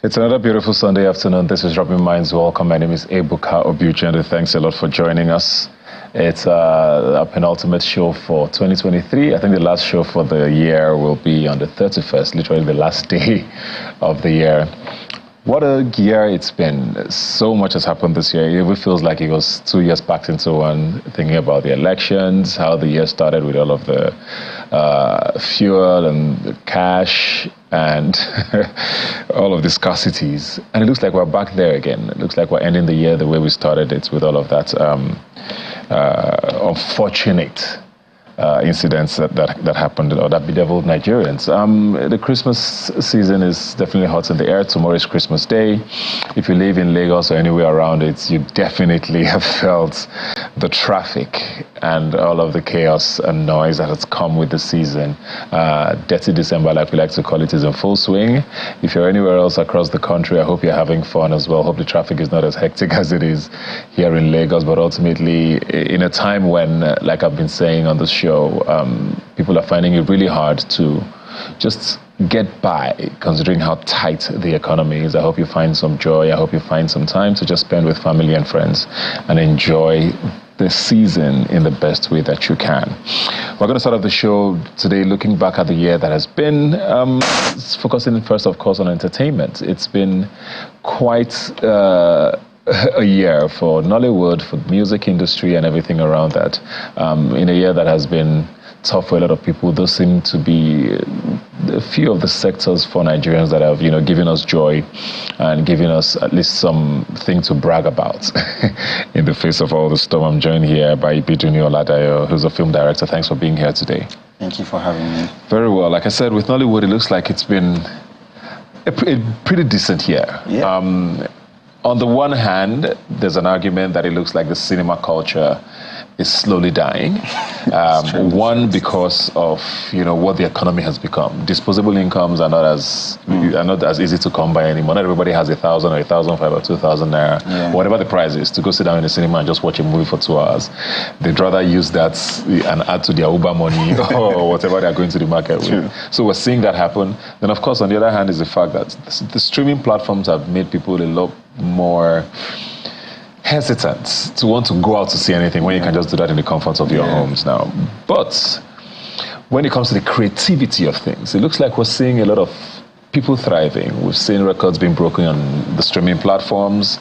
It's another beautiful Sunday afternoon. This is Rubbin Minds. Welcome. My name is Ebuka Obuchende. Thanks a lot for joining us. It's a penultimate show for 2023. I think the last show for the year will be on the 31st, literally the last day of the year. What a year it's been. So much has happened this year. It even feels like it was 2 years packed into one, thinking about the elections, how the year started with all of the fuel and the cash and all of the scarcities. And it looks like we're back there again. It looks like we're ending the year the way we started it, with all of that unfortunate incidents that happened or that bedeviled Nigerians. The Christmas season is definitely hot in the air. Tomorrow is Christmas Day. If you live in Lagos or anywhere around it, you definitely have felt the traffic and all of the chaos and noise that has come with the season. Dirty December, like we like to call it, is in full swing. If you're anywhere else across the country, I hope you're having fun as well. Hope the traffic is not as hectic as it is here in Lagos, but ultimately in a time when, like I've been saying on the show, people are finding it really hard to just get by, considering how tight the economy is. I hope you find some joy. I hope you find some time to just spend with family and friends and enjoy the season in the best way that you can. We're going to start off the show today looking back at the year that has been, focusing first, of course, on entertainment. It's been quite a year for Nollywood, for the music industry and everything around that. In a year that has been tough for a lot of people, those seem to be a few of the sectors for Nigerians that have, given us joy and giving us at least something to brag about in the face of all the storm. I'm joined here by Biduni Oladayo, who's a film director. Thanks for being here today. Thank you for having me. Very well. Like I said, with Nollywood, it looks like it's been a pretty decent year. Yeah. On the one hand, there's an argument that it looks like the cinema culture is slowly dying. One, because of what the economy has become. Disposable incomes are not as easy to come by anymore. Not everybody has 1,000 or 1,500 or 2,000 naira, whatever the price is, to go sit down in the cinema and just watch a movie for 2 hours. They'd rather use that and add to their Uber money or whatever they're going to the market with. So we're seeing that happen. Then, of course, on the other hand is the fact that the streaming platforms have made people a lot more hesitant to want to go out to see anything when you can just do that in the comfort of your homes now. But when it comes to the creativity of things, it looks like we're seeing a lot of people thriving. We've seen records being broken on the streaming platforms.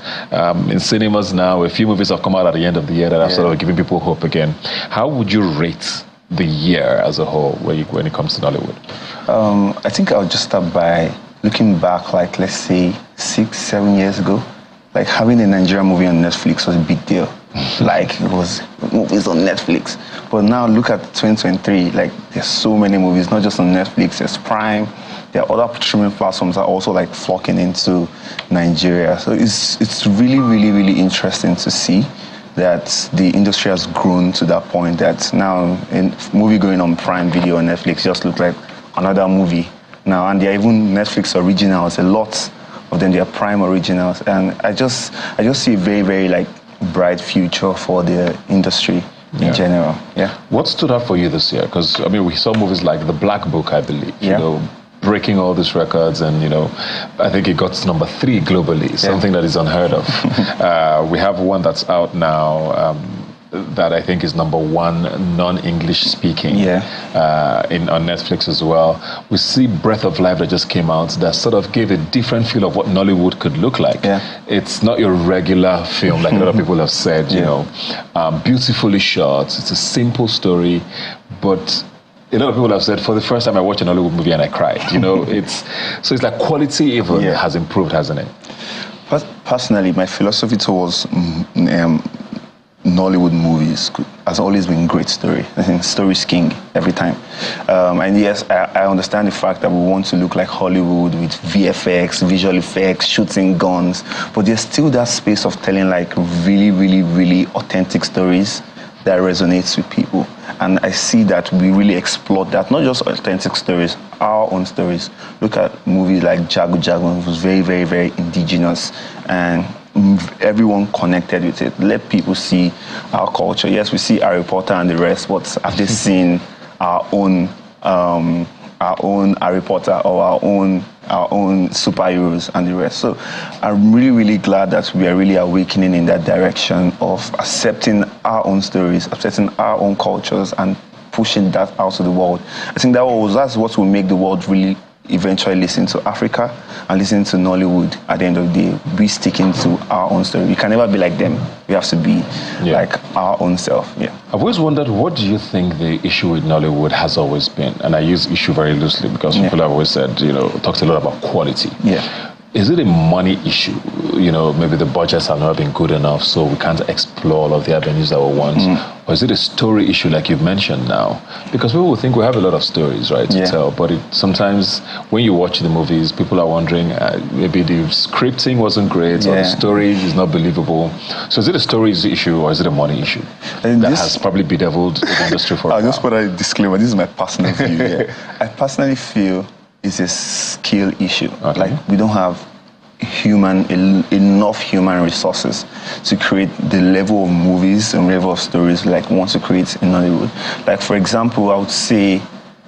In cinemas now, a few movies have come out at the end of the year that are sort of giving people hope again. How would you rate the year as a whole when it comes to Nollywood? I think I'll just start by looking back, like, let's say 6-7 years ago. Like, having a Nigerian movie on Netflix was a big deal. Like, it was movies on Netflix. But now look at 2023, like, there's so many movies, not just on Netflix, there's Prime. There are other streaming platforms that are also, like, flocking into Nigeria. So it's really, really, really interesting to see that the industry has grown to that point that now a movie going on Prime Video on Netflix just looks like another movie now. And there are even Netflix originals, a lot of them, they are Prime originals, and I just see a very, very, like, bright future for the industry in general. What stood out for you this year? Because we saw movies like The Black Book, I believe, breaking all these records, and I think it got to number 3 globally, something that is unheard of. We have one that's out now that I think is number 1 non-English speaking on Netflix as well. We see Breath of Life that just came out that sort of gave a different feel of what Nollywood could look like. It's not your regular film like a lot of people have said, beautifully shot. It's a simple story, but a lot of people have said, for the first time I watched a Nollywood movie and I cried. So it's like quality even has improved, hasn't it? Personally, my philosophy towards Nollywood movies has always been great story. I think story's king every time. And yes, I understand the fact that we want to look like Hollywood with VFX, visual effects, shooting guns, but there's still that space of telling, like, really, really, really authentic stories that resonates with people. And I see that we really explore that, not just authentic stories, our own stories. Look at movies like Jagu Jagu, it was very, very, very indigenous, and everyone connected with it. Let people see our culture. Yes, we see Harry Potter and the rest, but have they seen our own our own Harry Potter or our own superheroes and the rest. So I'm really, really glad that we are really awakening in that direction of accepting our own stories, accepting our own cultures, and pushing that out to the world. I think that's what will make the world really eventually listen to Africa and listen to Nollywood. At the end of the day, we sticking to our own story. We can never be like them. We have to be like our own self. Yeah. I've always wondered, what do you think the issue with Nollywood has always been? And I use issue very loosely because people have always said, talks a lot about quality. Yeah. Is it a money issue? Maybe the budgets have not been good enough, so we can't explore all of the avenues that we want. Or is it a story issue, like you've mentioned now? Because people will think we have a lot of stories, right, to tell. But sometimes when you watch the movies, people are wondering, maybe the scripting wasn't great, or the story is not believable. So is it a stories issue, or is it a money issue? And that has probably bedeviled the industry for a while. I'll just put a disclaimer. This is my personal view. I personally feel it's a skill issue. Okay. Like, we don't have enough human resources to create the level of movies and level of stories like we want to create in Hollywood. Like, for example, I would say,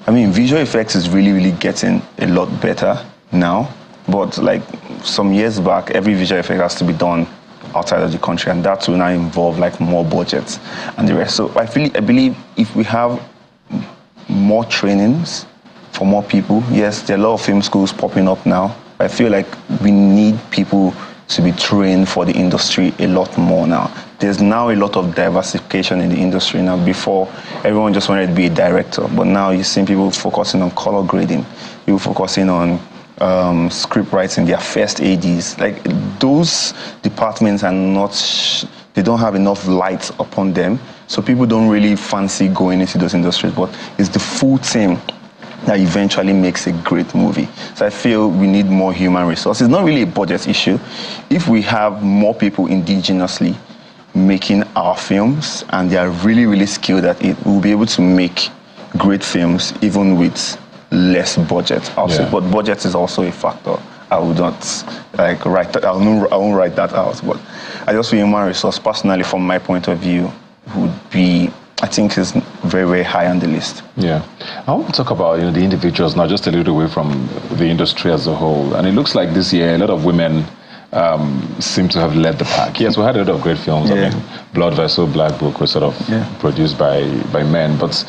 visual effects is really, really getting a lot better now. But like some years back, every visual effect has to be done outside of the country, and that will now involve like more budgets and the rest. So I believe if we have more trainings for more people, yes, there are a lot of film schools popping up now. I feel like we need people to be trained for the industry a lot more now. There's now a lot of diversification in the industry now. Before, everyone just wanted to be a director, but now you're seeing people focusing on color grading, people focusing on script writing, their first ADs. Like, those departments are not, they don't have enough light upon them, so people don't really fancy going into those industries, but it's the full team that eventually makes a great movie. So I feel we need more human resources. It's not really a budget issue. If we have more people indigenously making our films and they are really, really skilled at it, we'll be able to make great films even with less budget also. Yeah. But budget is also a factor. I would not write that. I won't write that out. But I just feel human resource, personally, from my point of view, would be, I think, is very, very high on the list. Yeah. I want to talk about the individuals now, just a little away from the industry as a whole. And it looks like this year a lot of women seem to have led the pack. Yes, we had a lot of great films. Yeah. Blood Vessel, Black Book was sort of produced by men. But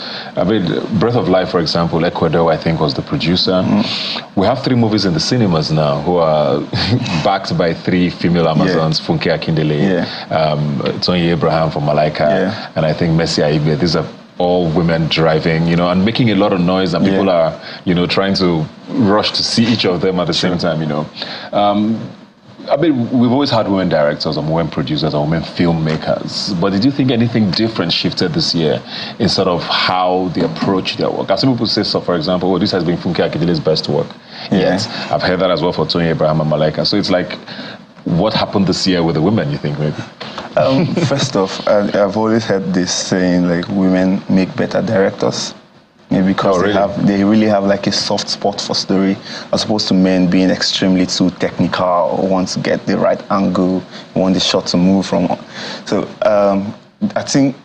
Breath of Life, for example, Ecuador, I think, was the producer. We have 3 movies in the cinemas now who are backed by 3 female Amazons, Funke Akindele, Tony Abraham from Malaika, and I think Messi Aibe. These are all women driving, and making a lot of noise, and people are, trying to rush to see each of them at the same time, we've always had women directors and women producers and women filmmakers, but did you think anything different shifted this year in sort of how they approach their work? As some people say, so for example, this has been Funke Akindele's best work. Yes, I've heard that as well for Tony Abraham and Malaika. So it's like, what happened this year with the women, you think, maybe? First off, I've always heard this saying, like, women make better directors. Maybe because they really have like a soft spot for story, as opposed to men being extremely too technical or want to get the right angle, want the shot to move from. So I think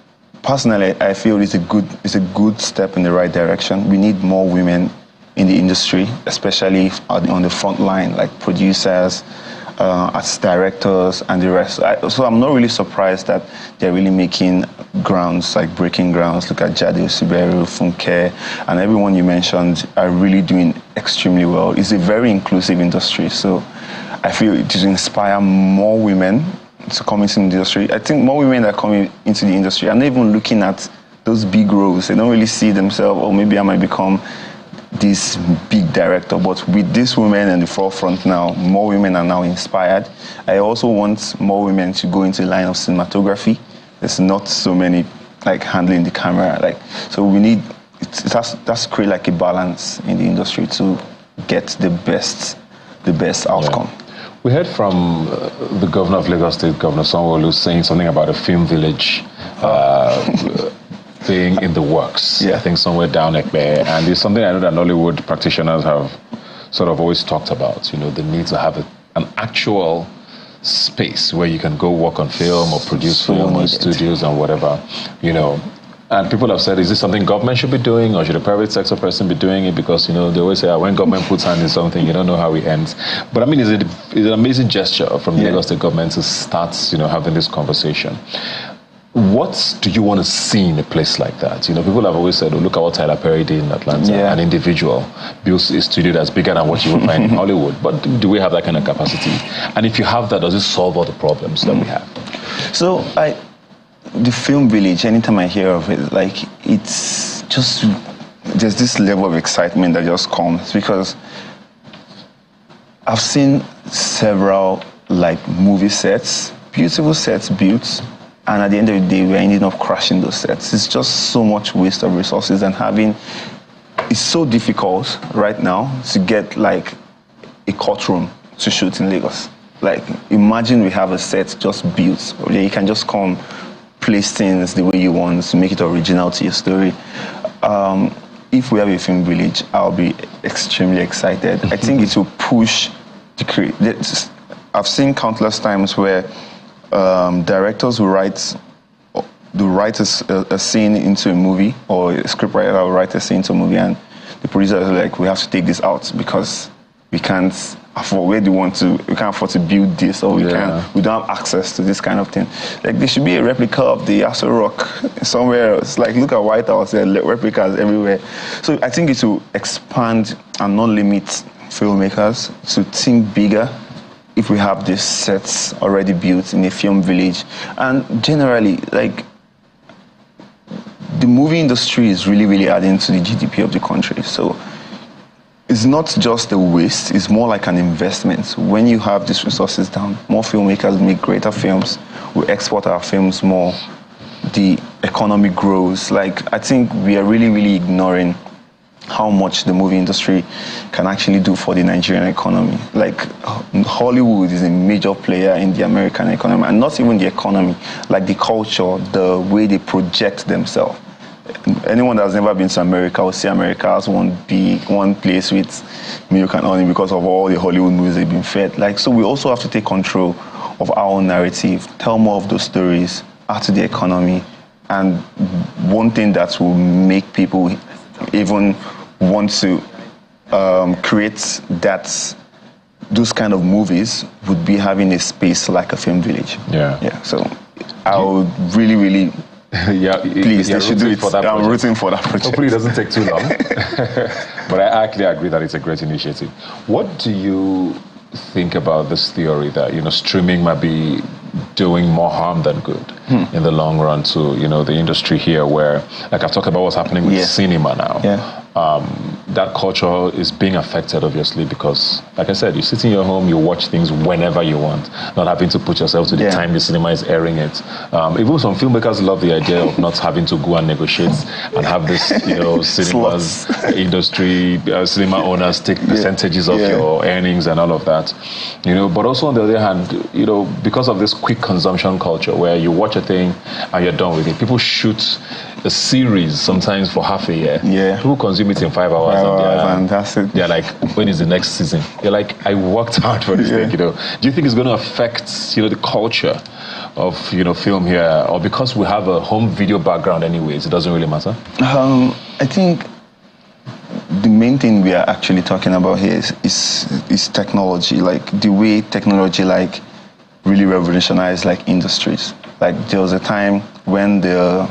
personally, I feel it's a good step in the right direction. We need more women in the industry, especially on the front line, like producers, as directors and the rest. So I'm not really surprised that they're really making grounds, like breaking grounds. Look at Jade Siberu, Funke, and everyone you mentioned are really doing extremely well. It's a very inclusive industry, so I feel it should inspire more women to come into the industry. I think more women that are coming into the industry are not even looking at those big roles. They don't really see themselves, or maybe I might become this big director. But with these women in the forefront now, more women are now inspired. I also want more women to go into the line of cinematography. There's not so many like handling the camera, so we need that's create like a balance in the industry to get the best outcome. Yeah. We heard from the governor of Lagos State, Governor Sanwo-Olu, saying something about a film village thing in the works. I think somewhere down there, and it's something I know that Nollywood practitioners have sort of always talked about. The need to have an actual space where you can go work on film or produce film in studios and whatever. And people have said, is this something government should be doing, or should a private sector person be doing it? Because, they always say, when government puts hand in something, you don't know how it ends. But I mean, it's an amazing gesture from the Lagos State government to start, having this conversation. What do you want to see in a place like that? People have always said, look at what Tyler Perry did in Atlanta. An individual builds a studio that's bigger than what you would find in Hollywood. But do we have that kind of capacity? And if you have that, does it solve all the problems that we have? So, the film village, anytime I hear of it, it's just, there's this level of excitement that just comes, because I've seen several movie sets, beautiful sets built, and at the end of the day, we're ending up crashing those sets. It's just so much waste of resources, and it's so difficult right now to get a courtroom to shoot in Lagos. Imagine we have a set just built, where you can just come, place things the way you want to make it original to your story. If we have a film village, I'll be extremely excited. I think it will push I've seen countless times where directors will write a scene into a movie, or a scriptwriter will write a scene into a movie, and the producer is like, we have to take this out because we can't afford, we can't afford to build this, or we don't have access to this kind of thing. There should be a replica of the Aso Rock somewhere else. Look at White House, there are replicas everywhere. So I think it will expand and not limit filmmakers to think bigger if we have these sets already built in a film village. And generally, the movie industry is really, really adding to the GDP of the country. So it's not just a waste, it's more like an investment. When you have these resources down, more filmmakers make greater films, we export our films more, the economy grows. I think we are really, really ignoring how much the movie industry can actually do for the Nigerian economy. Hollywood is a major player in the American economy, and not even the economy, the culture, the way they project themselves. Anyone that's never been to America will see America as one place with milk and honey because of all the Hollywood movies they've been fed. So we also have to take control of our own narrative, tell more of those stories, add to the economy. And one thing that will make people even want to create those kind of movies would be having a space like a film village. Yeah. So I would really, really please, they should do it. I'm rooting for that project. Hopefully it doesn't take too long. But I actually agree that it's a great initiative. What do you think about this theory that, streaming might be doing more harm than good in the long run to, the industry here, where, I've talked about what's happening with cinema now. That culture is being affected, obviously, because, like I said, you sit in your home, you watch things whenever you want, not having to put yourself to the time the cinema is airing it. Even some filmmakers love the idea of not having to go and negotiate and have this, cinemas industry, cinema owners take percentages of your earnings and all of that. But also on the other hand, because of this quick consumption culture where you watch a thing and you're done with it, people shoot a series sometimes for half a year. People consume it in 5 hours. Fantastic. They're like, when is the next season? You're like, I worked hard for this thing, Do you think it's going to affect, the culture of, film here? Or because we have a home video background anyways, it doesn't really matter? I think the main thing we are actually talking about here is technology. The way technology, really revolutionized, industries. There was a time when the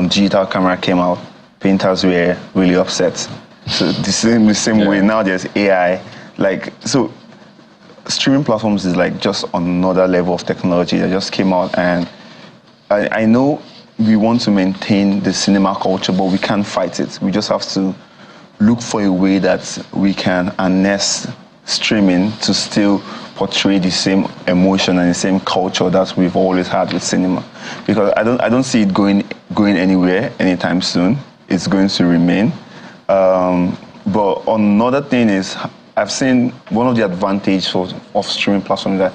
digital camera came out, painters were really upset. So the same way, now there's AI. So streaming platforms is just another level of technology that just came out. And I know we want to maintain the cinema culture, but we can't fight it. We just have to look for a way that we can harness streaming to still portray the same emotion and the same culture that we've always had with cinema. Because I don't see it going anywhere anytime soon. It's going to remain. But another thing is, I've seen one of the advantages of streaming platforms that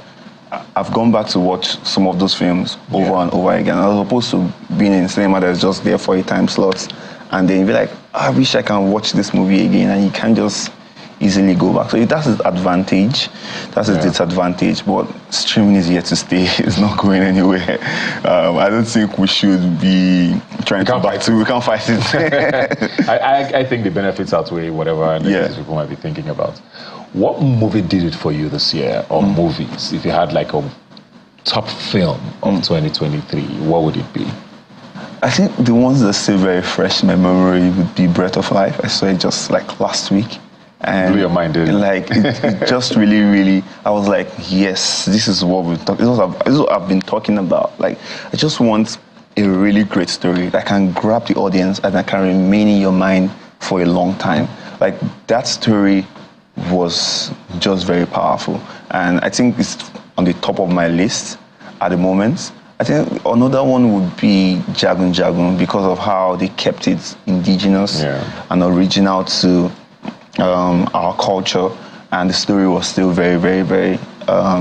I've gone back to watch some of those films over and over again, as opposed to being in cinema that's just there for a time slot, and then you'll be like, I wish I can watch this movie again, and you can't just easily go back. So that's its advantage. That's its disadvantage. But streaming is here to stay. It's not going anywhere. I don't think we should be trying to battle. We can't fight it. I think the benefits outweigh whatever people might be thinking about. What movie did it for you this year, or movies? If you had like a top film of 2023, what would it be? I think the ones that still very fresh in my memory would be Breath of Life. I saw it just like last week. And blew your mind, didn't it? Like it just really, I was like, yes, this is what we're talking. This is what I've been talking about. Like, I just want a really great story that can grab the audience and that can remain in your mind for a long time. Like, that story was just very powerful. And I think it's on the top of my list at the moment. I think another one would be Jagun Jagun, because of how they kept it indigenous and original to our culture, and the story was still very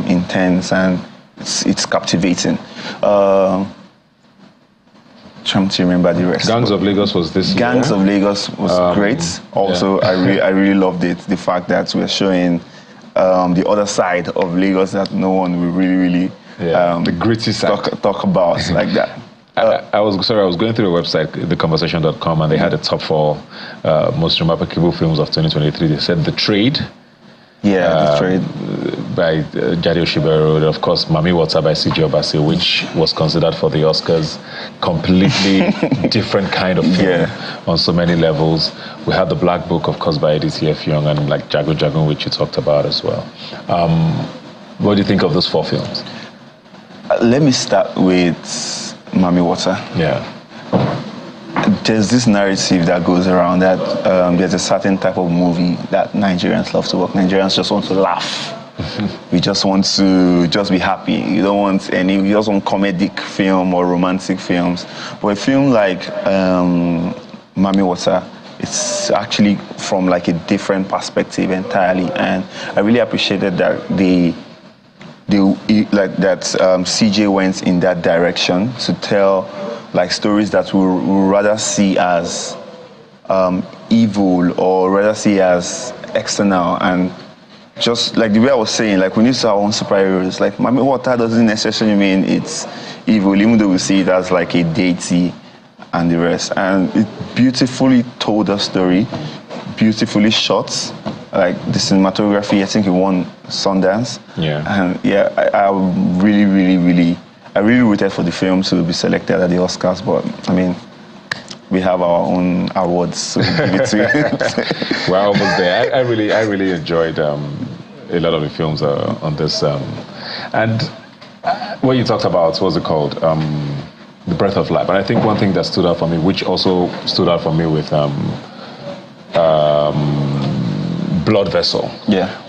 intense, and it's captivating. Trying to remember the rest. Gangs of Lagos was this year. Gangs of Lagos was great. Also, I really loved it. The fact that we're showing the other side of Lagos that no one will really the gritty side talk about like that. I was going through the website, theconversation.com, and they had the top 4 most remarkable films of 2023. They said The Trade. The Trade. By Jade Oshibero. Of course, Mami Water by C.J. Obasi, which was considered for the Oscars. Completely different kind of film on so many levels. We had The Black Book, of course, by Edith F. Young, and like Jagun Jagun, which you talked about as well. What do you think of those 4 films? Let me start with Mami Water. There's this narrative that goes around that there's a certain type of movie that Nigerians love to watch. Nigerians just want to laugh. We just want to be happy. You just want comedic film or romantic films. But a film like Mami Water, it's actually from like a different perspective entirely. And I really appreciated that CJ went in that direction to tell like stories that we rather see as evil, or rather see as external. And just like the way I was saying, like we need to have our own superheroes. Like Mami Water doesn't necessarily mean it's evil, even though we see it as like a deity and the rest. And it beautifully told a story, beautifully shot. Like the cinematography, I think it won Sundance. And I really waited for the film to be selected at the Oscars, but I mean, we have our own awards, so we give it to it. We're almost there. I really enjoyed a lot of the films on this. And what you talked about, what's it called? The Breath of Life. And I think one thing that stood out for me, which also stood out for me with Blood Vessel,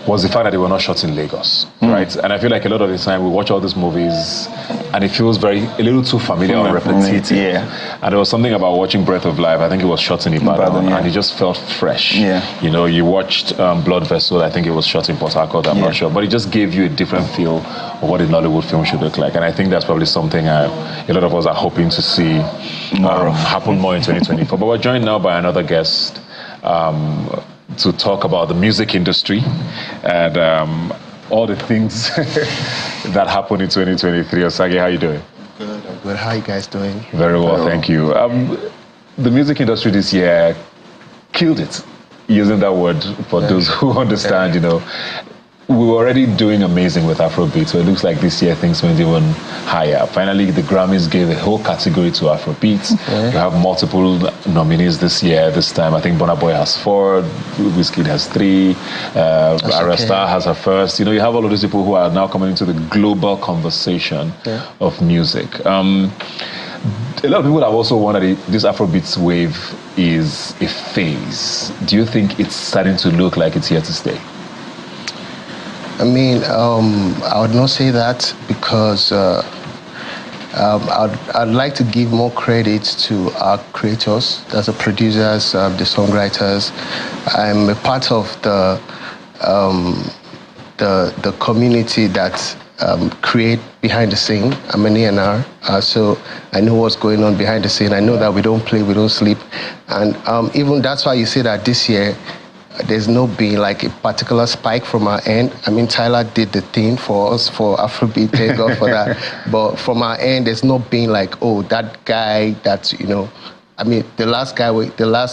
was the fact that they were not shot in Lagos, right? And I feel like a lot of the time we watch all these movies and it feels a little too familiar or repetitive. And there was something about watching Breath of Life. I think it was shot in Ibadan, and it just felt fresh. You know, you watched Blood Vessel. I think it was shot in Port Harcourt. I'm not sure, but it just gave you a different feel of what a Nollywood film should look like. And I think that's probably something a lot of us are hoping to see happen more in 2024. But we're joined now by another guest to talk about the music industry and all the things that happened in 2023. Osage, how are you doing? Good, I'm good. How are you guys doing? Very well, thank you. The music industry this year killed it, using that word for those who understand, you know. We were already doing amazing with Afrobeat, so it looks like this year things went even higher. Finally, the Grammys gave a whole category to Afrobeat. You have multiple nominees this time. I think Burna Boy has 4, Wizkid has 3, Aresta has her first. You know, you have all of these people who are now coming into the global conversation of music. A lot of people have also wondered if this Afrobeats wave is a phase. Do you think it's starting to look like it's here to stay? I mean, I would not say that, because I'd like to give more credit to our creators, that's the producers, the songwriters. I'm a part of the community that create behind the scene. I'm an A&R, so I know what's going on behind the scene. I know that we don't play, we don't sleep, and even that's why you see that this year there's no being like a particular spike from our end. I mean, Tyler did the thing for us for Afrobeat, thank God for that. But from our end, there's no being like, oh, that guy that's, you know, I mean, the last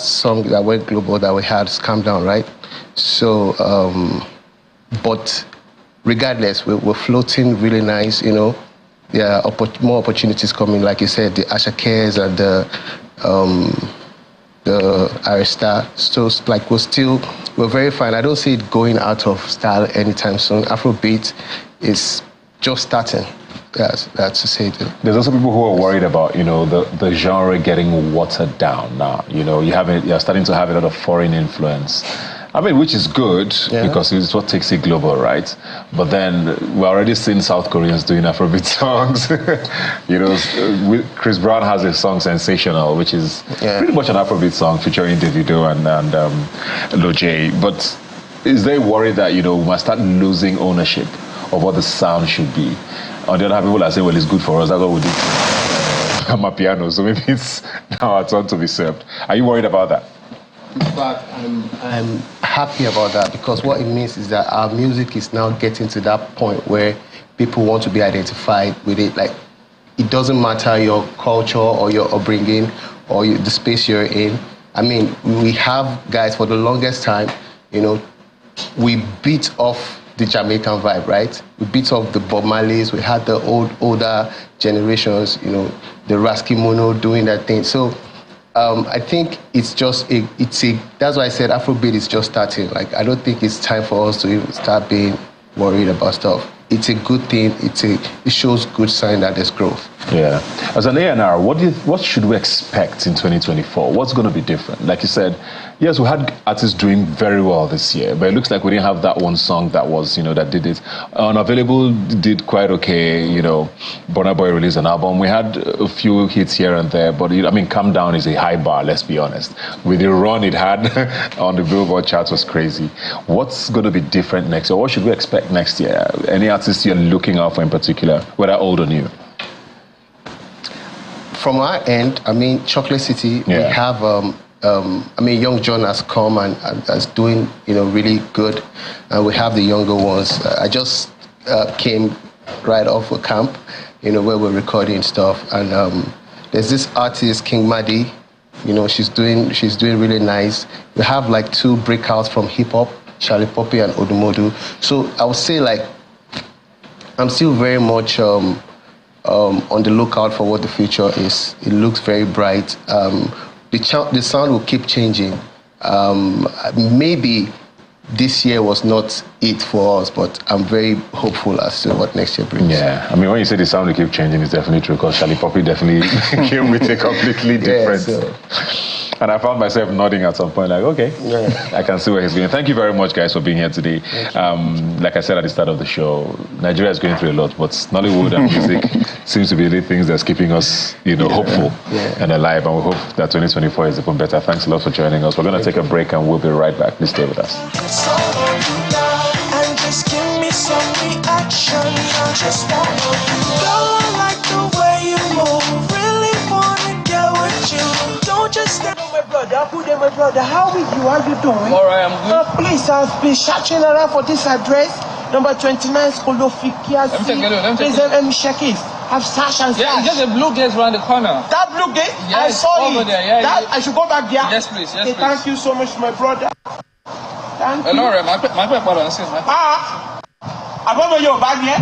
song that went global that we had is Calm Down, right? So, but regardless, we're floating really nice, you know. There are more opportunities coming, like you said, the Asha Cares and the Arista. So like we're very fine. I don't see it going out of style anytime soon. Afrobeat is just starting. That's to say it. There's also people who are worried about, you know, the genre getting watered down now. You know, you're starting to have a lot of foreign influence. I mean, which is good because it's what takes it global, right? But then we're already seeing South Koreans doing Afrobeat songs. You know, Chris Brown has a song Sensational, which is pretty much an Afrobeat song featuring Davido and Lojay. But is they worried that, you know, we might start losing ownership of what the sound should be? On the other hand, people are saying, well, it's good for us. That's what we do. I'm a piano, so maybe it's now our turn to be served. Are you worried about that? In fact, I'm happy about that because what it means is that our music is now getting to that point where people want to be identified with it. Like, it doesn't matter your culture or your upbringing or the space you're in. I mean, we have guys for the longest time, you know, we beat off the Jamaican vibe, right? We beat off the Bob Marleys. We had the older generations, you know, the Rasky Mono doing that thing. So I think it's just that's why I said Afrobeat is just starting. Like, I don't think it's time for us to even start being worried about stuff. It's a good thing. It shows good sign that there's growth. Yeah. As an A&R, what should we expect in 2024? What's going to be different? Like you said, yes, we had artists doing very well this year, but it looks like we didn't have that one song that was, you know, that did it. Unavailable did quite okay, you know. Burna Boy released an album. We had a few hits here and there, but I mean, Calm Down is a high bar, let's be honest. With the run it had on the Billboard charts was crazy. What's going to be different next year? What should we expect next year? Any artists you're looking out for in particular, whether old or new? From our end, I mean, Chocolate City, we have, I mean, Young John has come and is doing, you know, really good. And we have the younger ones. I just came right off a camp, you know, where we're recording stuff. And there's this artist, King Madi, you know, she's doing really nice. We have like 2 breakouts from hip hop, Charlie Poppy and Odumodu. So I would say, like, I'm still very much on the lookout for what the future is. It looks very bright. The sound will keep changing. Maybe this year was not it for us, but I'm very hopeful as to what next year brings. Yeah, I mean, when you say the sound will keep changing, it's definitely true, because Charlie Poppy definitely came with a completely different... So. And I found myself nodding at some point, like, okay, I can see where he's going. Thank you very much, guys, for being here today. Like I said at the start of the show, Nigeria is going through a lot, but Nollywood and music seems to be the things that's keeping us, you know, hopeful and alive. And we hope that 2024 is even better. Thanks a lot for joining us. We're going to take a break and we'll be right back. Please stay with us. And just give me some reaction. I just want to know, I like the way you move. Really wanna get with you. Don't just stand. My brother, how are you? How are you doing? All right, I'm good. Please, I've been searching around for this address, number 29, Skolofikia. Please let me check it. I've searched and searched. Yeah, it's just a blue gate around the corner. That blue gate? Yes, I saw over it. there. Yeah, that, I should go back there? Yes, please. Yes, okay, please. Thank you so much, my brother. Thank you. Hello, my brother. I don't know your bag yet.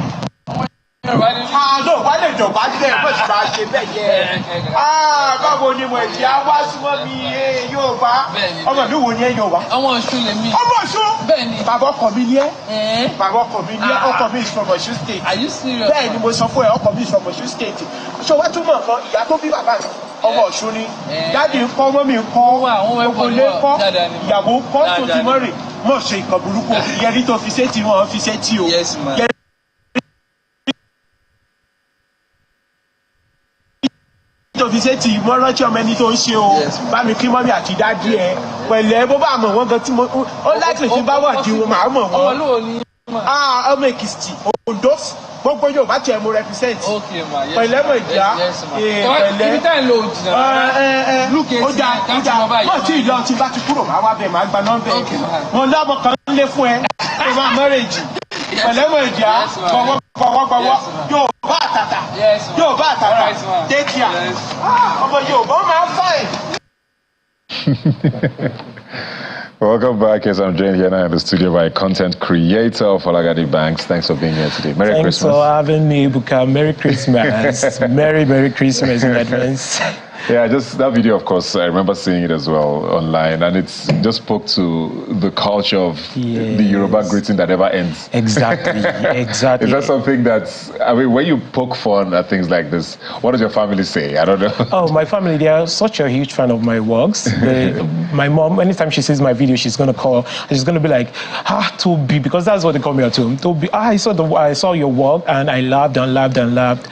No, why don't you bag there? What's bad? Báwo ni mo ti awa sumo mi Yorùbá. Ọmọ mi wo ni Yorùbá? Ọmọ Ọ̀ṣun le mi. Ọmọ Ọ̀ṣun? Bẹ́ẹ̀ni. Bàbá ọkọ mi ni ẹ́. Bàbá ọkọ mi ni ẹ́. Ọkọ mi is from Osun State. Are you serious? Bẹ́ẹ̀ni mo sọ fún ẹ, ọkọ mi is from Osun State. So wá túmọ̀ kan, ìyá tó bí bàbá mi, ọmọ Ọ̀ṣun ni. Dáàdì ń kọ́, ọmọ mi ń kọ́, ògbólé ń kọ́, ìyàwó ń kọ́, tó ti mọ́ rè. Mọ̀ ṣe ìkọ̀ burúkú. Ìyẹn tó fi sétí wọn fi sétí o. Yes, man. tó fi ṣe ti ìmọ̀ rántí ọmọ ẹni tó ń ṣe o bá mi kí mọ́mí àti dádì ẹ pẹ̀lẹ́ bó bá mọ̀ wọ́n gan tí mo ó láìpẹ́ tí bá wà di wọn màá mọ̀ wọ́n. ọmọ lóò ní. ọmọ Èkìtì Ondos, gbogbo Yorùbá tiẹ̀ mo represent. Okay, ma. Yes. Pẹ̀lẹ́ mọ̀ ìjà. Pẹ̀lẹ́. Ibi tá ì lo òjìnà. Look at it. Wọ́n ti lọ tí bá ti kúrò máa wá bẹ̀ máa gba nọ́mbẹ̀. Okay, ma. Mo lọ́mọ kan lé fún ẹ. Ẹ máa mọ́rẹ̀jì. Pẹ̀lẹ́ mọ̀ ìjà. Gbọ̀wọ́. Yorùbá àtàtà. Yorùbá àtàtà. Take care. Ọmọ Yorùbá máa ń fà Welcome back, as I'm joined here now in the studio by content creator of Olagadi Banks. Thanks for being here today. Merry Christmas. Thanks for having me, Buka. Merry Christmas. Merry Christmas in advance. Yeah, just that video, of course, I remember seeing it as well online, and it just spoke to the culture of the Yoruba greeting that never ends. Exactly. Is that something that's, I mean, when you poke fun at things like this, what does your family say? I don't know. Oh, my family, they are such a huge fan of my works. My mom, anytime she sees my video, she's going to call, and she's going to be like, Toby, because that's what they call me at home. Toby, I saw your work, and I laughed and laughed and laughed.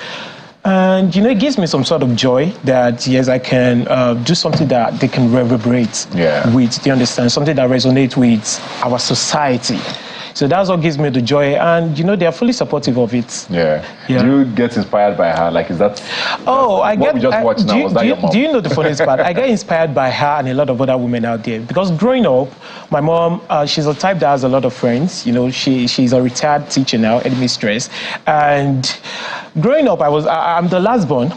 And, you know, it gives me some sort of joy that, yes, I can do something that they can reverberate with, do you understand? Something that resonates with our society. So that's what gives me the joy. And, you know, they are fully supportive of it. Yeah. Do you get inspired by her? Like, is that... Oh, I get... What we just watched now, was that your mom? Do you know the funniest part? I get inspired by her and a lot of other women out there. Because growing up, my mom, she's a type that has a lot of friends. You know, she's a retired teacher now, headmistress. And growing up, I'm the last born.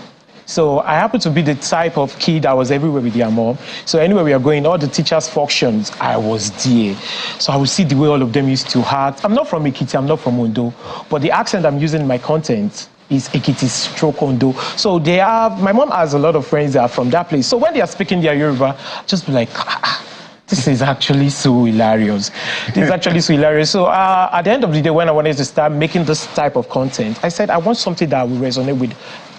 So I happen to be the type of kid that was everywhere with their mom. So anywhere we are going, all the teachers' functions, I was there. So I would see the way all of them used to act. I'm not from Ekiti, I'm not from Ondo, but the accent I'm using in my content is Ekiti stroke Ondo. So my mom has a lot of friends that are from that place. So when they are speaking their Yoruba, just be like, this is actually so hilarious. This is actually so hilarious. So at the end of the day, when I wanted to start making this type of content, I said, I want something that will resonate with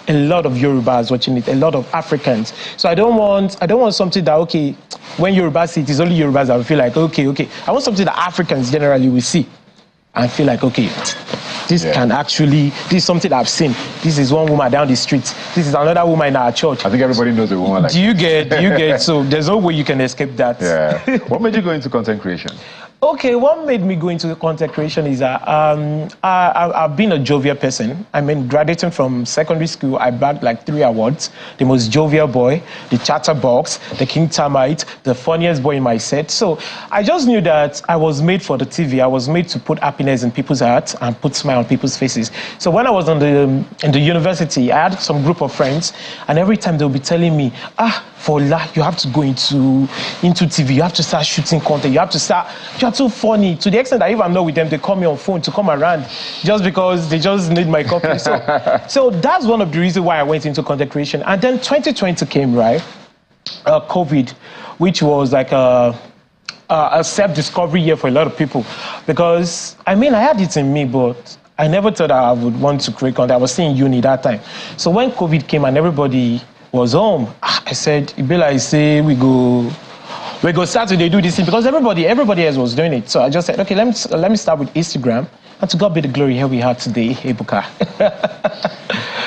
a lot of Yorubas watching it, a lot of Africans. So I don't want something that, okay, when Yorubas see it, it's only Yorubas that will feel like, okay. I want something that Africans generally will see and feel like, okay, this is something I've seen. This is one woman down the street. This is another woman in our church. I think everybody knows a woman like Do you get? So there's no way you can escape that. Yeah. What made you go into content creation? Okay, what made me go into content creation is that I've been a jovial person. I mean, graduating from secondary school, I bagged like 3 awards. The most jovial boy, the chatterbox, the king termite, the funniest boy in my set. So I just knew that I was made for the TV. I was made to put happiness in people's hearts and put smile on people's faces. So when I was in the university, I had some group of friends, and every time they'll be telling me, Fola, you have to go into TV. You have to start shooting content. You're too funny. To the extent that if I'm not with them, they call me on phone to come around just because they just need my company. So that's one of the reasons why I went into content creation. And then 2020 came, right? COVID, which was like a self-discovery year for a lot of people. Because, I mean, I had it in me, but I never thought I would want to create content. I was still in uni that time. So when COVID came and everybody was home, I said, Ibela, I say we go start to do this thing because everybody else was doing it. So I just said, okay, let me start with Instagram. And to God be the glory, here we are today, Ebuka.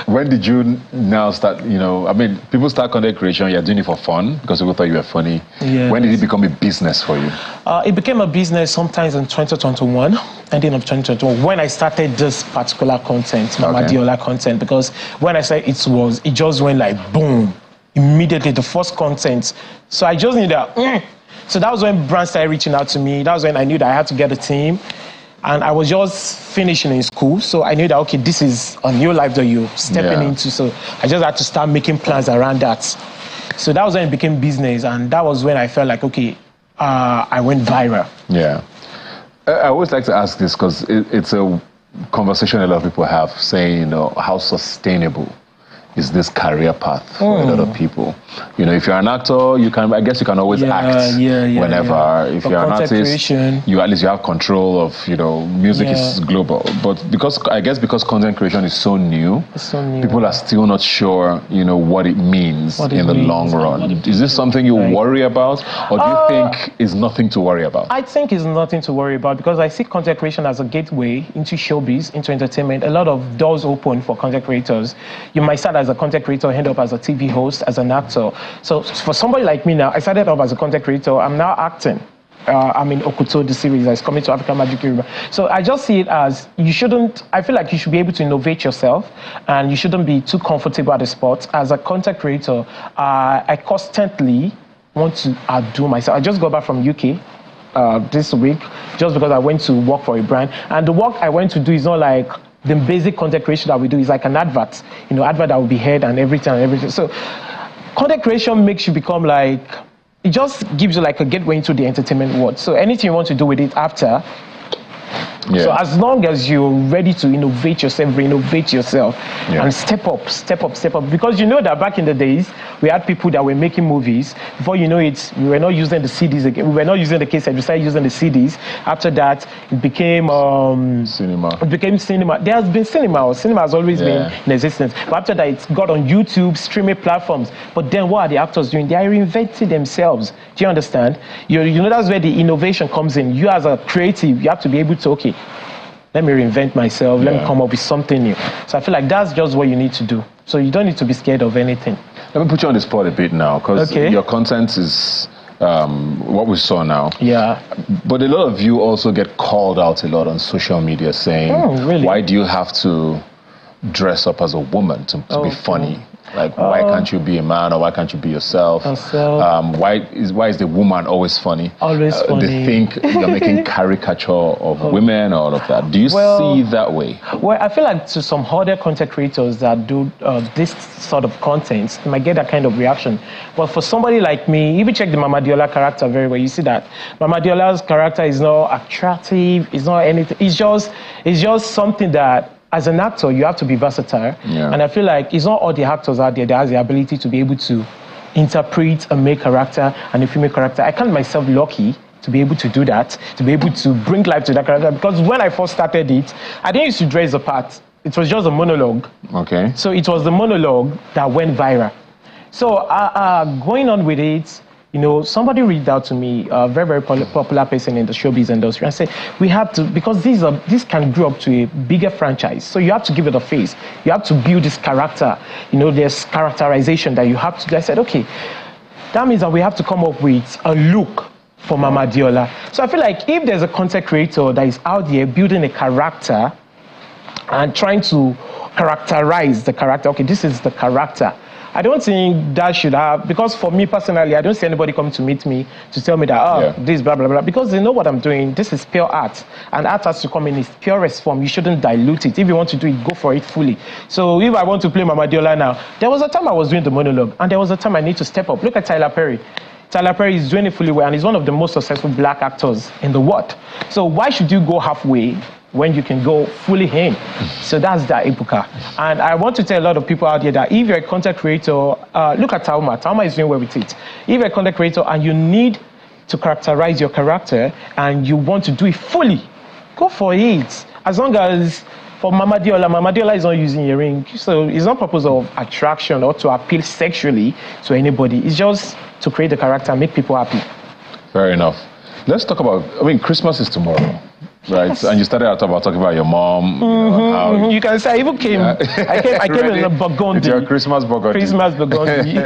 When did you now start, you know, I mean, people start content creation, you're doing it for fun because people thought you were funny. Yes. When did it become a business for you? It became a business sometimes in 2021, ending of 2021, when I started this particular content, Mama Diola content, because when I said it just went like boom, immediately the first content. So I just knew that, So that was when brands started reaching out to me. That was when I knew that I had to get a team. And I was just finishing in school, so I knew that, okay, this is a new life that you're stepping into, so I just had to start making plans around that. So that was when it became business, and that was when I felt like, okay, I went viral. Yeah. I always like to ask this because it's a conversation a lot of people have, saying, you know, how sustainable is this career path for a lot of people? You know, if you're an actor, I guess you can always act whenever. If you're an artist, you at least you have control of, you know, music is global. But because content creation is so new, people are still not sure, you know, what it means in the long run. Is this something you worry about, or do you think is nothing to worry about? I think it's nothing to worry about because I see content creation as a gateway into showbiz, into entertainment. A lot of doors open for content creators. You might start as a content creator, end up as a TV host, as an actor. So for somebody like me now, I started off as a content creator. I'm now acting. Okuto, the series that's coming to African Magic Yoruba. So I just see it as I feel like you should be able to innovate yourself and you shouldn't be too comfortable at the sport. As a content creator, I constantly want to outdo myself. I just got back from UK this week just because I went to work for a brand. And the work I went to do is not like the basic content creation that we do. Is like an advert, advert that will be heard and everything. So content creation makes you become like, it just gives you like a gateway into the entertainment world. So anything you want to do with it after. Yeah. So as long as you're ready to innovate yourself, renovate yourself, and step up. Because you know that back in the days, we had people that were making movies. Before you know it, we were not using the CDs again. We were not using the cassette. We started using the CDs. After that, it became cinema. It became cinema. There has been cinema. Cinema has always been in existence. But after that, it's got on YouTube, streaming platforms. But then what are the actors doing? They are reinventing themselves. Do you understand? You know that's where the innovation comes in. You as a creative, you have to be able to, okay, let me reinvent myself, let me come up with something new. So I feel like that's just what you need to do. So you don't need to be scared of anything. Let me put you on the spot a bit now, because your content is what we saw now. Yeah. But a lot of you also get called out a lot on social media saying, really? Why do you have to dress up as a woman to be funny? Like, why can't you be a man, or why can't you be yourself? Why is the woman always funny? Always funny. They think you're making caricature of women, or all of that. Do you see that way? Well, I feel like to some other content creators that do this sort of content, you might get that kind of reaction. But for somebody like me, if you check the Mama Diola character very well, you see that Mama Diola's character is not attractive, it's not anything. It's just something that, as an actor, you have to be versatile. Yeah. And I feel like it's not all the actors out there that has the ability to be able to interpret a male character and a female character. I count myself lucky to be able to do that, to be able to bring life to that character. Because when I first started it, I didn't used to dress the part. It was just a monologue. Okay. So it was the monologue that went viral. So going on with it, somebody reached out to me, a very, very popular person in the showbiz industry, and said, we have to, because this can grow up to a bigger franchise, so you have to give it a face. You have to build this character. There's characterization that you have to do. I said, okay, that means that we have to come up with a look for Mama Diola. So I feel like if there's a content creator that is out there building a character and trying to characterize the character, okay, this is the character, I don't think that should have, because for me personally, I don't see anybody coming to meet me to tell me that, this, blah, blah, blah, because they know what I'm doing. This is pure art. And art has to come in its purest form. You shouldn't dilute it. If you want to do it, go for it fully. So if I want to play Mama Diola now, there was a time I was doing the monologue, and there was a time I need to step up. Look at Tyler Perry. Tyler Perry is doing it fully well, and he's one of the most successful black actors in the world. So why should you go halfway when you can go fully in? So that's the epoca. And I want to tell a lot of people out here that if you're a content creator, look at Tauma. Tauma is doing well with it. If you're a content creator and you need to characterize your character and you want to do it fully, go for it. As long as, for Mama Diola is not using earring, so it's not purpose of attraction or to appeal sexually to anybody. It's just to create a character and make people happy. Fair enough. Let's talk about, Christmas is tomorrow. Right, yes. And you started out about talking about your mom. How you can say I even came. I came in a burgundy. It's your Christmas burgundy. Christmas burgundy.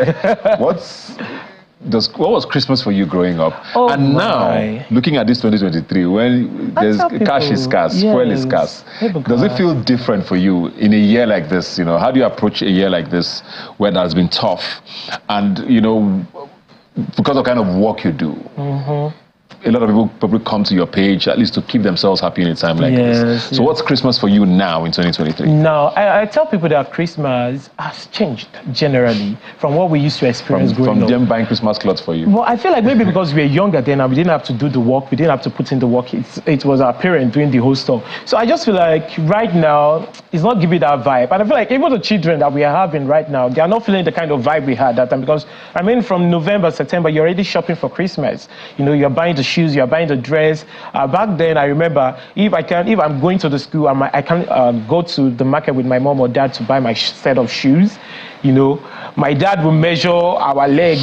What was Christmas for you growing up? And now, looking at this 2023, when there's cash is scarce, fuel is scarce, does it feel different for you in a year like this? How do you approach a year like this when it has been tough, and because of the kind of work you do? A lot of people probably come to your page at least to keep themselves happy in a time like this. So what's Christmas for you now in 2023? Now, I tell people that Christmas has changed generally from what we used to experience growing up. From them buying Christmas clothes for you? Well, I feel like maybe because we were younger then and we didn't have to do the work, we didn't have to put in the work. It was our parents doing the whole stuff. So I just feel like right now, it's not giving that vibe. And I feel like even the children that we are having right now, they are not feeling the kind of vibe we had that time, because from November, September, you're already shopping for Christmas. You're buying the shoes, you're buying the dress. Back then, I remember if I'm going to the school, I can go to the market with my mom or dad to buy my set of shoes. My dad will measure our leg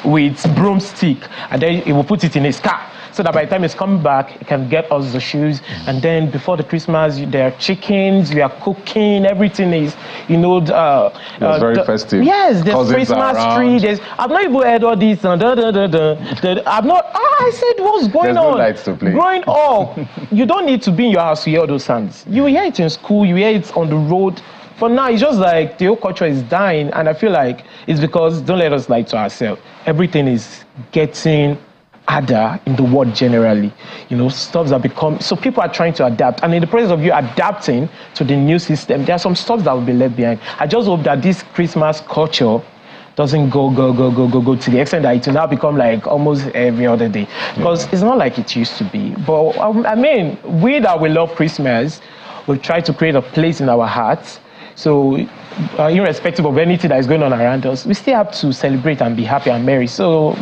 with broomstick, and then he will put it in his car. so that by the time it's coming back, it can get us the shoes. And then before the Christmas, there are chickens, we are cooking, everything is, you know, it's very festive. Yes, there's Cousins Christmas tree. I've not even heard all this. I've not. I said, what's going there's on? No lights to play. Growing up, you don't need to be in your house to hear all those sounds. You hear it in school. You hear it on the road. For now, it's just like the whole culture is dying, and I feel like it's because, don't let us lie to ourselves, everything is getting harder in the world generally. You know, stuff that become, so people are trying to adapt, and in the process of you adapting to the new system, there are some stuff that will be left behind. I just hope that this Christmas culture doesn't go to the extent that it will now become like almost every other day, because it's not like it used to be. But I mean, we that we love Christmas, we try to create a place in our hearts. So, irrespective of anything that is going on around us, we still have to celebrate and be happy and merry. So,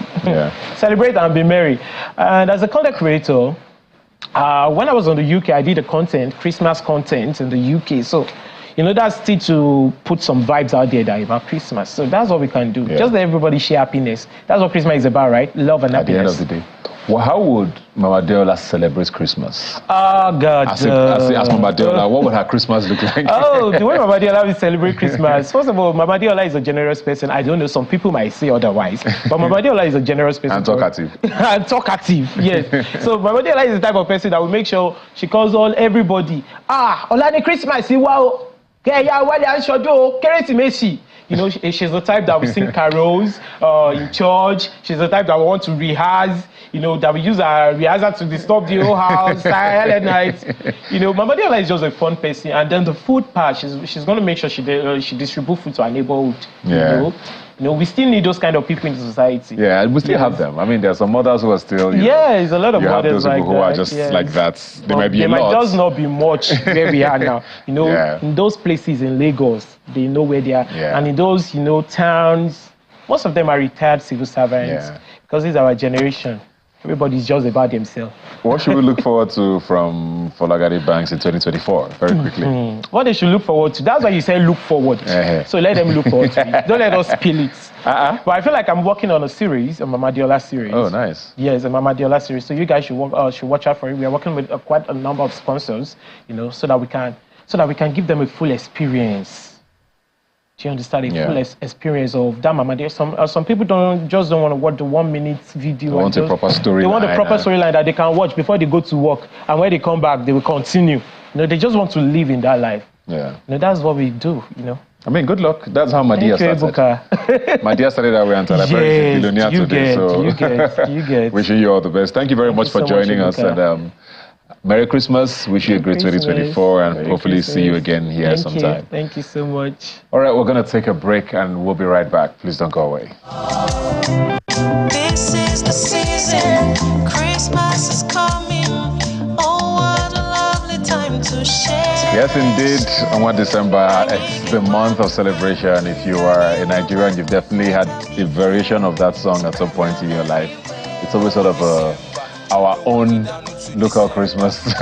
celebrate and be merry. And as a content creator, when I was on the UK, I did Christmas content in the UK. So, you know, that's still to put some vibes out there that about Christmas. So that's what we can do. Just let everybody share happiness. That's what Christmas is about, right? Love and happiness. At the end of the day. Well, how would Mama Deola celebrate Christmas? Oh, God. As Mama Deola, what would her Christmas look like? Oh, the way Mama Deola will celebrate Christmas. First of all, Mama Deola is a generous person. I don't know, some people might say otherwise. But Mama Deola is a generous person. And talkative. And talkative, yes. So Mama Deola is the type of person that will make sure she calls everybody. Olani Christmas, wow. You know, she's the type that will sing carols in church. She's the type that will want to rehearse, you know, that will use her rehearsal to disturb the whole house, silent night. You know, Mama Deola is just a fun person. And then the food part, she's going to make sure she distributes food to our neighborhood. Yeah. You know, we still need those kind of people in society. Yeah, and we still have them. I mean, there are some mothers who are still, there's a lot of mothers like that. Who are just like that. There might be a lot. There might just not be much where we are now. You know, in those places in Lagos, they know where they are. Yeah. And in those, you know, towns, most of them are retired civil servants. Yeah. Because this is our generation. Everybody's just about themselves. What should we look forward to from Folagade Banks in 2024? Very quickly. What they should look forward to. That's why you say look forward. So let them look forward to it. Don't let us spill it. But I feel like I'm working on a series, a Mama Deola series. Oh, nice. Yes, a Mama Deola series. So you guys should watch out for it. We are working with quite a number of sponsors, you know, so that we can give them a full experience. Do you understand? A full experience of that Mama Deola. Some people don't want to watch the 1 minute video. They want a proper storyline. They want a proper storyline that they can watch before they go to work, and when they come back, they will continue. You know, they just want to live in that life. Yeah. You know, that's what we do. You know. I mean, good luck. That's how Madia started. Madia started that way until I'm very billionaire today. You get. Wishing you all the best. Thank you very much for joining us. And Merry Christmas. Wish you a great 2024, and hopefully see you again here sometime. Thank you so much. All right, we're going to take a break and we'll be right back. Please don't go away. This is the season. Christmas is coming. Oh, what a lovely time to share. Yes, indeed. On 1 December, it's the month of celebration. If you are a Nigerian, you've definitely had a variation of that song at some point in your life. It's always sort of our own local Christmas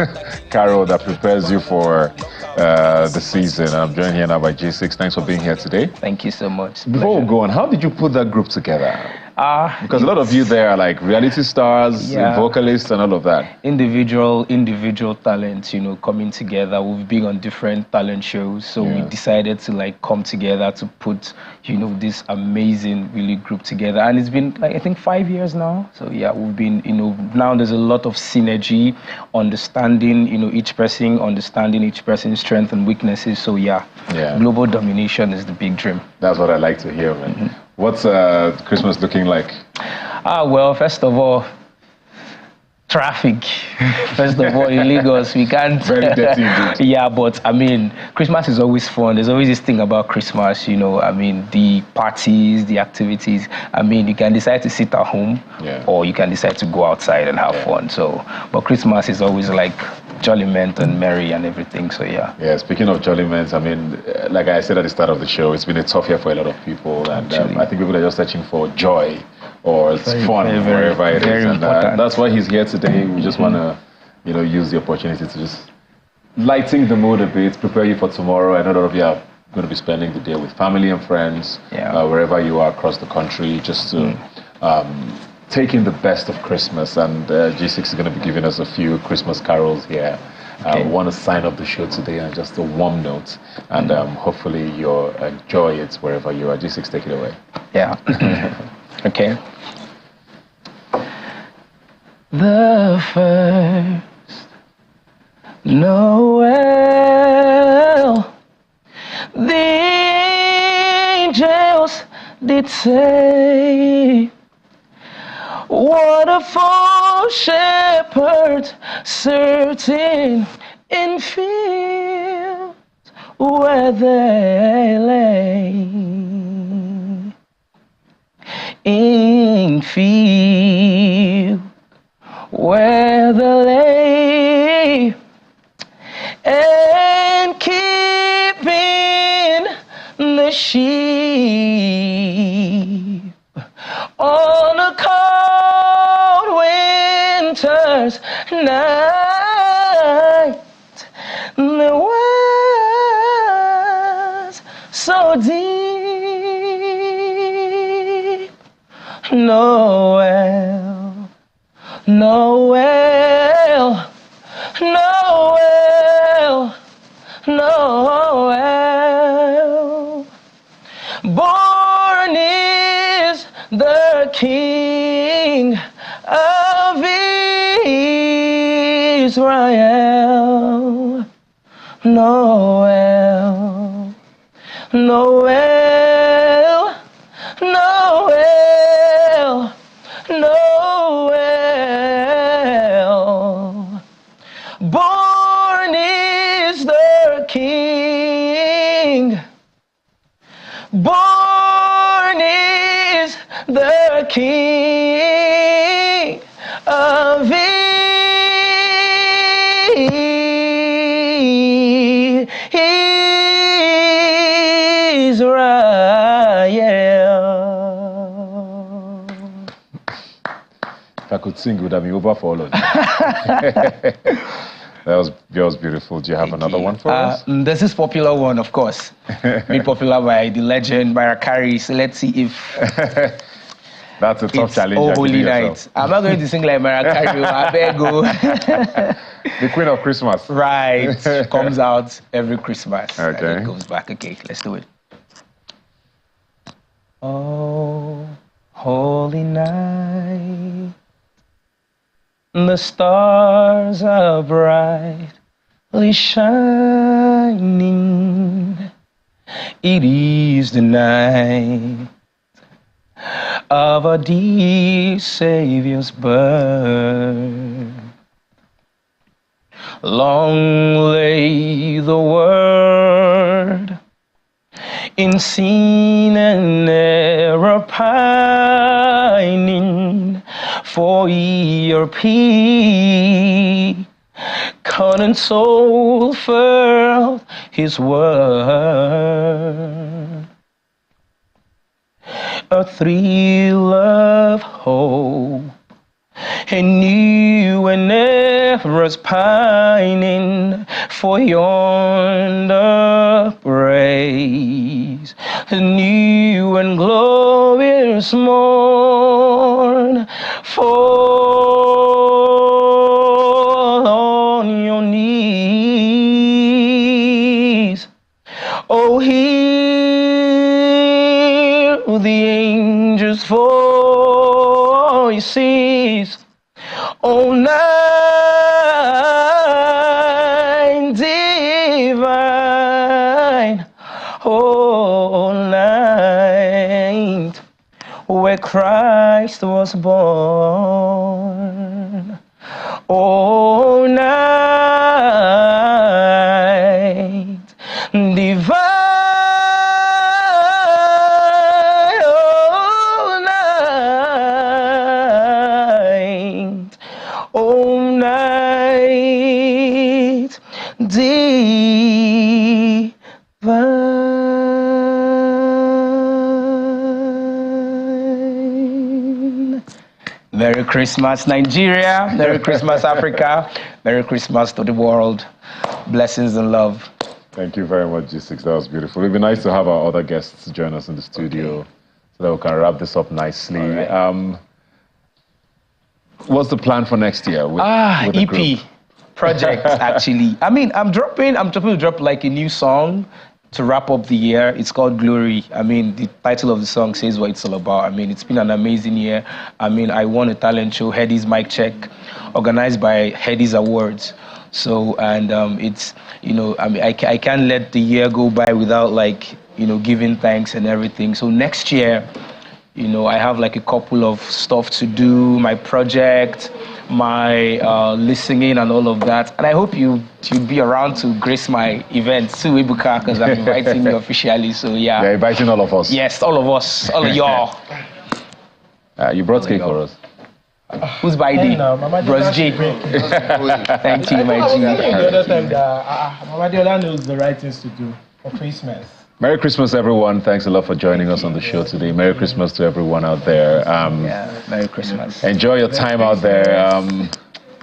carol that prepares you for the season. I'm joined here now by J6. Thanks for being here today. Thank you so much. Before we go on, how did you put that group together? Because a lot of you there are like reality stars, vocalists and all of that. Individual talents, you know, coming together. We've been on different talent shows, so we decided to like come together to put, you know, this amazing really group together. And it's been like, I think 5 years now. So yeah, we've been, you know, now there's a lot of synergy, understanding, you know, each person, understanding each person's strengths and weaknesses. So yeah, global domination is the big dream. That's what I like to hear, man. What's Christmas looking like? Well, first of all, traffic. First of all, in Lagos, we can't. Very dirty indeed. Yeah, but I mean, Christmas is always fun. There's always this thing about Christmas, you know. I mean, the parties, the activities. I mean, you can decide to sit at home, or you can decide to go outside and have fun. So, but Christmas is always like jolliment and merry and everything. So yeah. Yeah. Speaking of jolliment, I mean, like I said at the start of the show, it's been a tough year for a lot of people, and I think people are just searching for joy. Or it's fun wherever it is, and that's why he's here today. We just want to, you know, use the opportunity to just lighten the mood a bit, prepare you for tomorrow. I know a lot of you are going to be spending the day with family and friends, wherever you are across the country, just to taking the best of Christmas, and G6 is going to be giving us a few Christmas carols here. We want to sign up the show today on just a warm note, and hopefully you'll enjoy it wherever you are. G6, take it away. Yeah. Okay. The first Noel, the angels did say, wonderful shepherd, certain in fields where they lay, in fields where they lay, and keeping the sheep on a cold winter's night. There was so deep. Noel, Noel, Noel, Noel. Born is the King of Israel. Noel, Noel, Noel, Noel. Born is the King. Born is the King of Israel. If I could sing, it would have been over for all of you. That was beautiful. Do you have another one for us? This is popular one, of course. Made popular by the legend, Mariah Carey. So let's see if that's a tough challenge. Oh, holy night. I'm not going to sing like Mariah Carey. I beg you. The Queen of Christmas. Right. Comes out every Christmas. Okay. And it goes back. Okay, let's do it. Oh, holy night. The stars are brightly shining. It is the night of our dear Savior's birth. Long lay the world in sin and error pining, for your peace, and soul felt his word. A thrill of hope, and new and ever pining for yonder praise, the new and glorious morn. Fall on your knees, oh, hear the angels' voices. Oh, night divine, oh, night where Christ was born. Oh, night divine, oh, night, oh, night divine. Merry Christmas, Nigeria. Merry Christmas, Africa. Merry Christmas to the world. Blessings and love. Thank you very much, G6. That was beautiful. It'd be nice to have our other guests join us in the studio so that we can wrap this up nicely. Right. What's the plan for next year? With the EP group? project actually. I mean, I'm trying to drop like a new song to wrap up the year. It's called Glory. I mean, the title of the song says what it's all about. I mean, it's been an amazing year. I mean, I won a talent show, Headies Mic Check, organized by Headies Awards. So, and it's, you know, I mean, I can't let the year go by without like, you know, giving thanks and everything. So next year, you know, I have like a couple of stuff to do, my project, my listening and all of that. And I hope you'll be around to grace my event too, Ibuka, because I'm inviting you officially. So yeah. You're inviting all of us. Yes, all of us, all of y'all. You brought cake for us. Who's by the Bros G? Thank you, my G. The other time that Mama Diola knows the right things to do for Christmas. Merry Christmas, everyone. Thanks a lot for joining us on the show today. Merry Christmas to everyone out there. Yeah, Merry Christmas. Enjoy your time out there.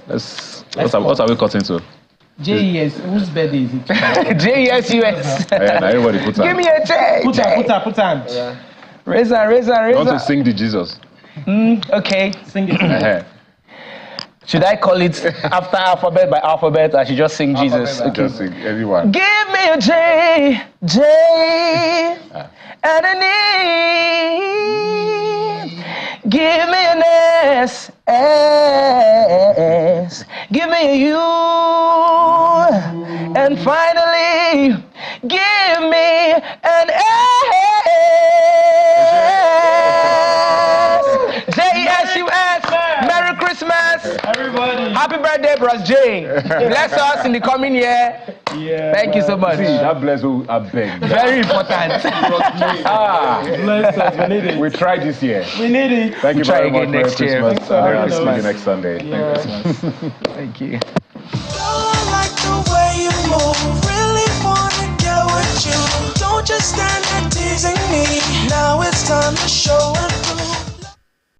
What are we cutting to? JES, whose birthday is it? JES US. Yeah, now everybody put Give me a check. Put her. Yeah. Razor. You want to sing the Jesus? Okay. Sing it. Should I call it after alphabet by alphabet, or I should just sing Jesus? Okay. Just sing, everyone. Give me a J, and an E. Give me an S. Give me a U. And finally, give me an S. JESUS. Merry Christmas. Everybody. Happy birthday, Bros J. Bless us in the coming year. Yeah. Thank you so much. See, that bless will I beg. Very important. Bless us. We need it. We tried this year. We need it. Thank you very much. Next year. Christmas. Merry See Christmas. you next Sunday. Yeah. Thank you. Girl, I like the way you move. Really wanna get with you. Don't just stand there teasing me. Now it's time to show